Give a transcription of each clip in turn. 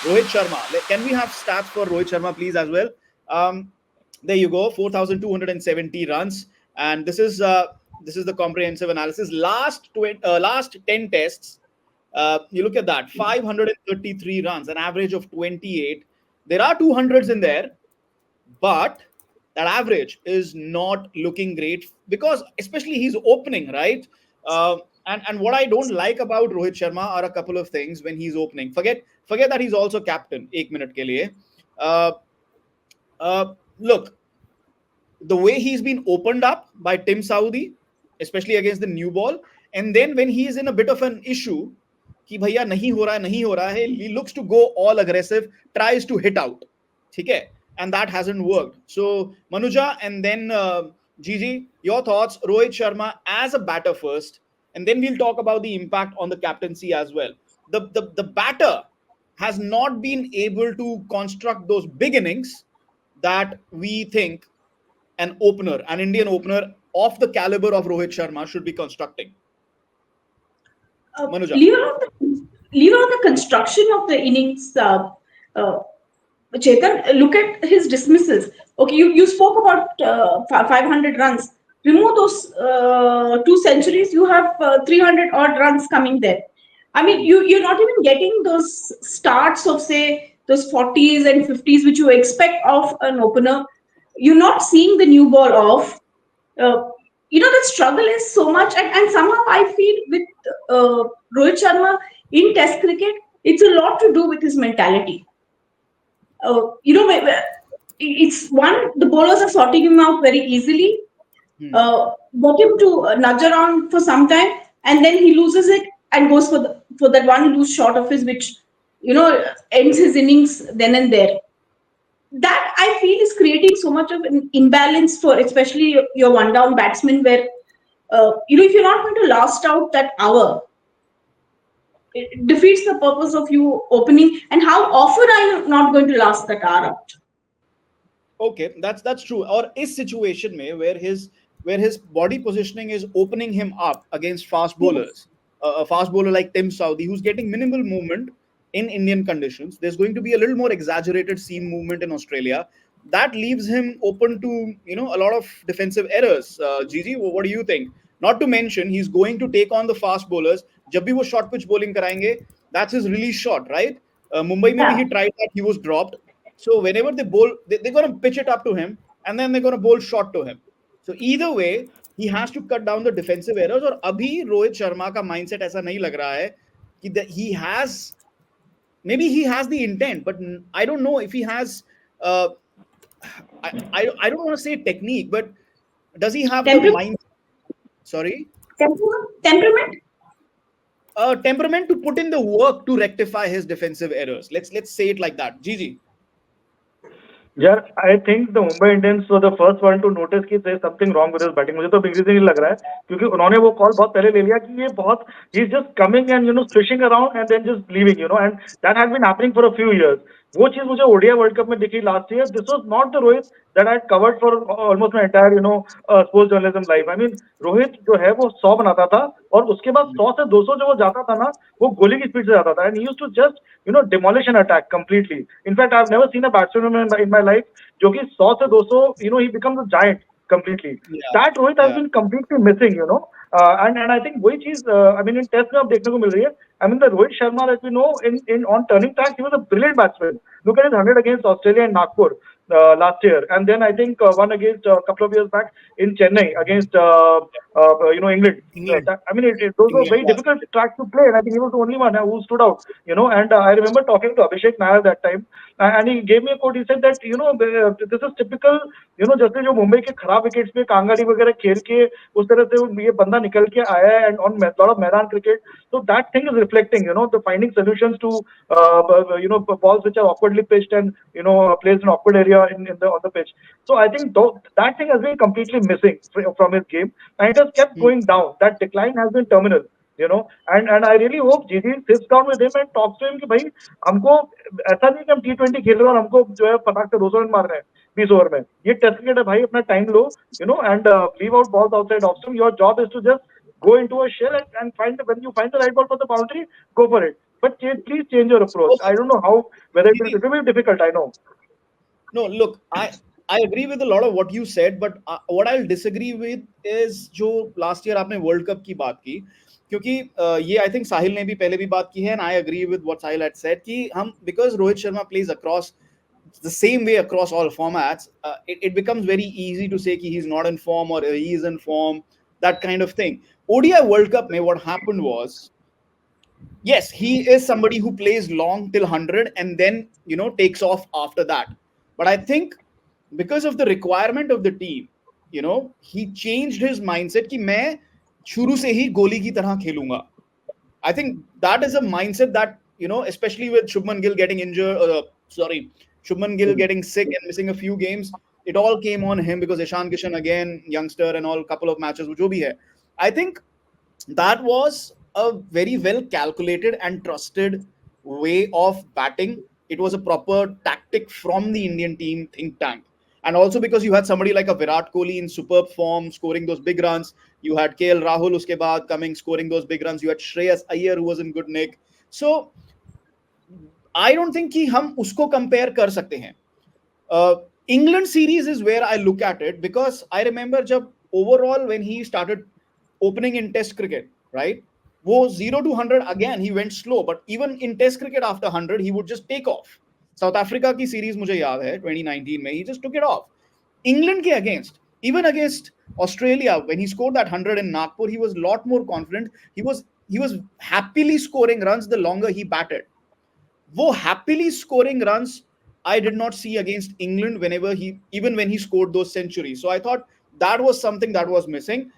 Rohit Sharma. Can we have stats for Rohit Sharma, please, as well? Um, there you go, 4,270 runs, and this is the comprehensive analysis. Last 10 tests, you look at that, 533 runs, an average of 28. There are 200s in there, but that average is not looking great because especially he's opening, right? And what I don't like about Rohit Sharma are a couple of things when he's opening. Forget that he's also captain. Ek minute ke liye. Uh, Look, the way he's been opened up by Tim Saudi, especially against the new ball, and then when he is in a bit of an issue, कि भैया नहीं हो रहा है, he looks to go all aggressive, tries to hit out, ठीक है, and that hasn't worked. So Manuja and then Gigi, your thoughts, Rohit Sharma as a batter first, and then we'll talk about the impact on the captaincy as well. The batter has not been able to construct those big innings that we think an Indian opener of the caliber of Rohit Sharma should be constructing. Manuja. Leave out the construction of the innings. Chetan, look at his dismissals. Okay, you spoke about 500 runs. Remove those 2 centuries, you have 300 odd runs coming there. I mean, you're not even getting those starts of, say, those 40s and 50s, which you expect of an opener. You're not seeing the new ball off. The struggle is so much, and somehow I feel with Rohit Sharma in Test cricket, it's a lot to do with his mentality. It's one, the bowlers are sorting him out very easily. Got him to nudge around for some time, and then he loses it and goes for that one loose shot of his, which ends his innings then and there. That I feel is creating so much of an imbalance for especially your one down batsman, where if you're not going to last out that hour, it defeats the purpose of you opening. And how often are you not going to last that hour out? Okay, that's true. Or is situation mein where his body positioning is opening him up against fast Yes. bowlers, a fast bowler like Tim Saudi who's getting minimal movement in Indian conditions. There's going to be a little more exaggerated seam movement in Australia. That leaves him open to a lot of defensive errors. Gigi, what do you think? Not to mention he's going to take on the fast bowlers. जब भी वो short pitch bowling कराएंगे, that's his release shot, right? Mumbai maybe Yeah. he tried that, he was dropped. So whenever they bowl, they're going to pitch it up to him, and then they're going to bowl short to him. So either way, he has to cut down the defensive errors. और अभी रोहित शर्मा का mindset ऐसा नहीं लग रहा है कि he has, maybe he has the intent, but I don't know if he has. I don't want to say technique, but does he have the Temperament. mind? Sorry, Temperament. temperament to put in the work to rectify his defensive errors. Let's say it like that. Gigi. यार I think the Mumbai Indians were the first one to notice कि there something wrong with his batting. मुझे तो English नहीं लग रहा है क्योंकि उन्होंने वो कॉल बहुत पहले ले लिया कि ये बहुत ही is just coming and swishing around and then just leaving and that has been happening for a few years. वो चीज मुझे ओडिया वर्ल्ड कप में दिखी last year. This was not the Rohit that I had covered for almost my entire sports journalism life. I mean Rohit जो है वो 100 बनाता था और उसके बाद 100 से 200 जो वो जाता था ना, वो गोली की स्पीड से जाता था. And he used to just demolish an attack completely. In fact, I've never seen a batsman in my life जो कि 100 से 200 he becomes a giant completely. Yeah. That Rohit has Yeah. been completely missing, and I think वही चीज I mean in test में अब देखने को मिल रही है. I mean the Rohit Sharma that we know in on turning tracks, he was a brilliant batsman. Look at his 100 against Australia and Nagpur last year, and then I think one against a couple of years back in Chennai against England. I mean those were very difficult tracks to play, and I think he was the only one who stood out. And I remember talking to Abhishek Nair that time, and he gave me a quote. He said that this is typical. जैसे जो मुंबई के खराब wickets पे कांगाड़ी वगैरह खेल के उस तरह से ये बंदा निकल के आया है and on lot of मैदान cricket, so that thing is reflecting the finding solutions to balls which are awkwardly pitched and placed in awkward area on the pitch. So I think that thing has been completely missing from his game, and it has kept going down. That decline has been terminal. And I really hope GG sits down with him and talks to him कि भाई हमको ऐसा नहीं कि हम T20 खेल रहे हैं और हमको जो है फटाक से 200 रन मार रहे हैं 20 ओवर में. ये टेस्ट क्रिकेट है भाई, अपना time low and leave out balls outside off stump. Your job is to just go into a shell and when you find the right ball for the boundary, go for it. but please change your approach. I Okay. don't know how, whether See, it will be difficult, I know. no, look, I agree with a lot of what you said, but what I'll disagree with is जो last year आपने World Cup की बात की, क्योंकि ये I think साहिल ने भी पहले भी बात की है, and I agree with what Sahil had said कि हम, because Rohit Sharma plays across the same way across all formats, it becomes very easy to say कि he's not in form or he is in form, that kind of thing. ODI World Cup में what happened was, yes, he is somebody who plays long till 100 and then, takes off after that. But I think because of the requirement of the team, he changed his mindset कि मैं शुरू से ही गोली की तरह खेलूंगा. I think that is a mindset that, especially with Shubman Gill getting injured, Shubman Gill getting sick and missing a few games, it all came on him because Ishan Kishan again, youngster and all, couple of matches, जो भी है. I think that was a very well calculated and trusted way of batting. It was a proper tactic from the Indian team think tank. And also because you had somebody like a Virat Kohli in superb form, scoring those big runs. You had KL Rahul uske baad coming, scoring those big runs. You had Shreyas Iyer who was in good nick. So I don't think कि हम उसको compare कर सकते हैं. England series is where I look at it because I remember जब overall when he started opening in Test cricket, right? वो 0 to 100 again he went slow, but even in Test cricket after 100 he would just take off. South Africa की series मुझे याद है 2019 में he just took it off. England के against, even against Australia when he scored that 100 in Nagpur, he was a lot more confident. He was happily scoring runs the longer he batted. वो happily scoring runs I did not see against England even when he scored those centuries. So I thought that was something that was missing.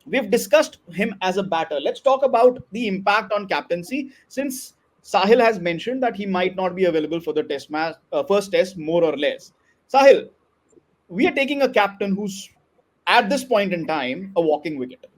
We've discussed him as a batter. Let's talk about the impact on captaincy, since Sahil has mentioned that he might not be available for the test match, first test, more or less. Sahil, we are taking a captain who's at this point in time a walking wicket.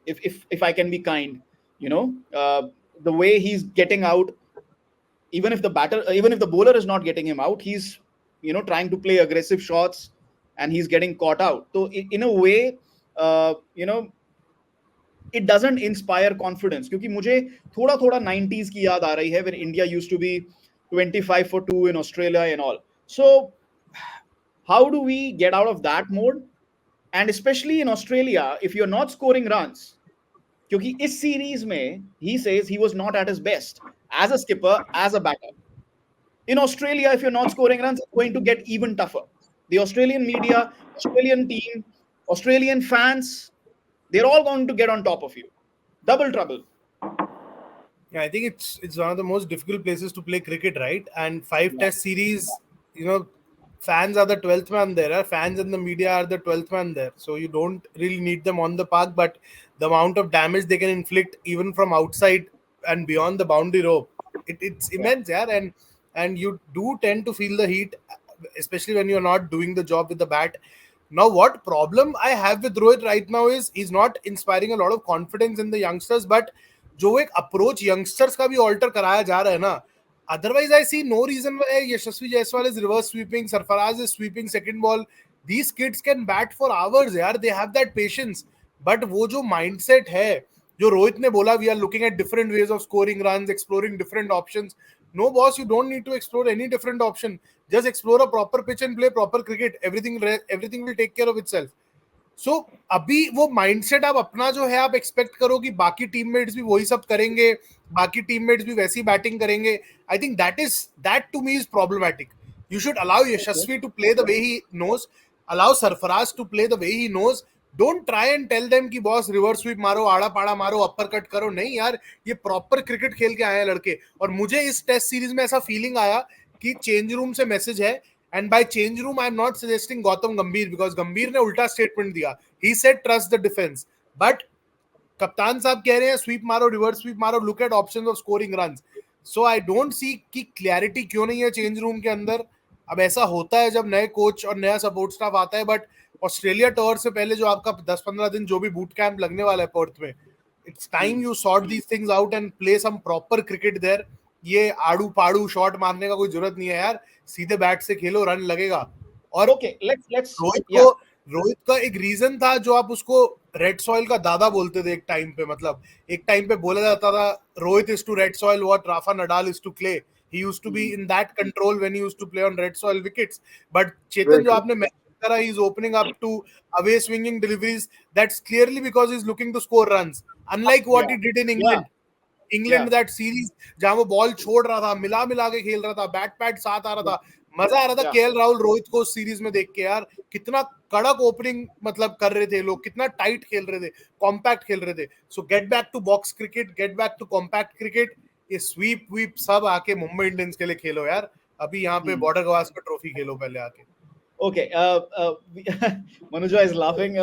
If I can be kind, the way he's getting out, even if the bowler is not getting him out, he's trying to play aggressive shots and he's getting caught out. So in a way, it doesn't inspire confidence, क्योंकि मुझे थोड़ा थोड़ा 90s की याद आ रही है when India used to be 25 for 2 in Australia and all. So how do we get out of that mode? And especially in Australia, if you're not scoring runs, क्योंकि इस सीरीज में he says he was not at his best as a skipper, as a batter. In Australia, if you're not scoring runs, it's going to get even tougher. The Australian media, Australian team, Australian fans, they're all going to get on top of you. Double trouble. Yeah, I think it's one of the most difficult places to play cricket, right? And five test series, fans are the 12th man there. Fans and the media are the 12th man there. So you don't really need them on the park, but the amount of damage they can inflict even from outside and beyond the boundary rope, it's immense, yeah. And you do tend to feel the heat, especially when you're not doing the job with the bat. Now, what problem I have with Rohit right now is he's not inspiring a lot of confidence in the youngsters, but जो एक approach youngsters का भी alter कराया जा रहा है ना, otherwise I see no reason why Yashasvi Jaiswal is reverse sweeping, Sarfaraz is sweeping second ball. These kids can bat for hours, यार, they have that patience. But वो जो mindset है, जो रोहित ने बोला, we are looking at different ways of scoring runs, exploring different options. No, boss, you don't need to explore any different option. Just explore a proper pitch and play proper cricket. Everything will take care of itself. सो अभी वो mindset आप अपना जो है आप expect करो कि बाकी टीममेट्स भी वही सब करेंगे, बाकी टीममेट्स भी वैसी बैटिंग करेंगे. I think that to me is problematic. You should allow Yashasvi to play the way he knows, allow Sarfaraz to play the way he knows. Don't try and tell them कि boss reverse sweep मारो, आड़ा पाड़ा मारो, upper cut करो. नहीं यार, ये proper cricket खेल के आए हैं लड़के. और मुझे इस टेस्ट सीरीज में ऐसा फीलिंग आया कि चेंज रूम से मैसेज है. And by change room, I'm not suggesting Gautam Gambhir, because Gambhir ने उल्टा statement दिया. He said trust the defense. But कप्तान साहब कह रहे हैं स्वीप मारो, रिवर्स स्वीप मारो, look at options of scoring runs. So I don't see कि clarity क्यों नहीं है चेंज रूम के अंदर. अब ऐसा होता है जब नए कोच और नया सपोर्ट स्टाफ आता है. बट ऑस्ट्रेलिया टूर से पहले जो आपका 10-15 दिन जो भी बूट कैंप लगने वाला है पर्थ में, it's time you sort these things out and play some proper cricket there. ये आड़ू पाड़ू शॉट मारने का कोई जरूरत नहीं है यार, सीधे बैट से खेलो, रन लगेगा. और Okay, let's रोहित का एक रीजन था जो आप उसको रेड सॉइल का दादा बोलते थे एक टाइम पे, मतलब एक टाइम पे बोला जाता था Rohit is to red soil what Rafa Nadal is to clay. He used to be in that control when he used to play on red soil wickets. But Very Chetan, जो true. आपने mention करा, he's opening up to away swinging deliveries. That's clearly because he's looking to score runs. Unlike what Yeah. he did in Yeah. England. England Yeah. That series जहां वो ball छोड़ रहा था, मिला मिला के खेल रहा था, बैट पैड साथ आ रहा Yeah. था, मजा आ रहा था Yeah. केएल राहुल रोहित को सीरीज में देख के यार. कितना कड़क ओपनिंग मतलब कर रहे थे लोग, कितना टाइट खेल रहे थे, कॉम्पैक्ट खेल रहे थे. So get back to box cricket, get back to compact cricket. ये स्वीप वीप सब आके मुंबई इंडियंस के लिए खेलो यार. अभी यहाँ पे Hmm. बॉर्डर गवास्कर ट्रॉफी खेलो पहले आके. Okay. Manuja is laughing.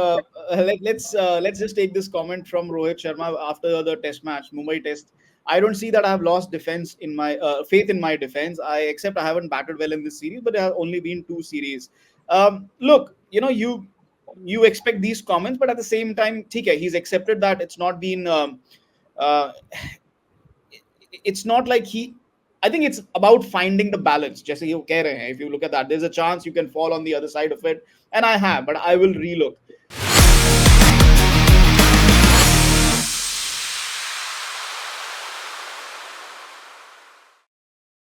Let's just take this comment from Rohit Sharma after the Test match, Mumbai Test. I don't see that I have lost defense in my faith in my defense. I accept I haven't batted well in this series, but there have only been two series. Look, you expect these comments, but at the same time, TK, he's accepted that it's not been. Uh, it's not like he. I think it's about finding the balance. Just if you look at that, there's a chance you can fall on the other side of it, and I have, but I will relook.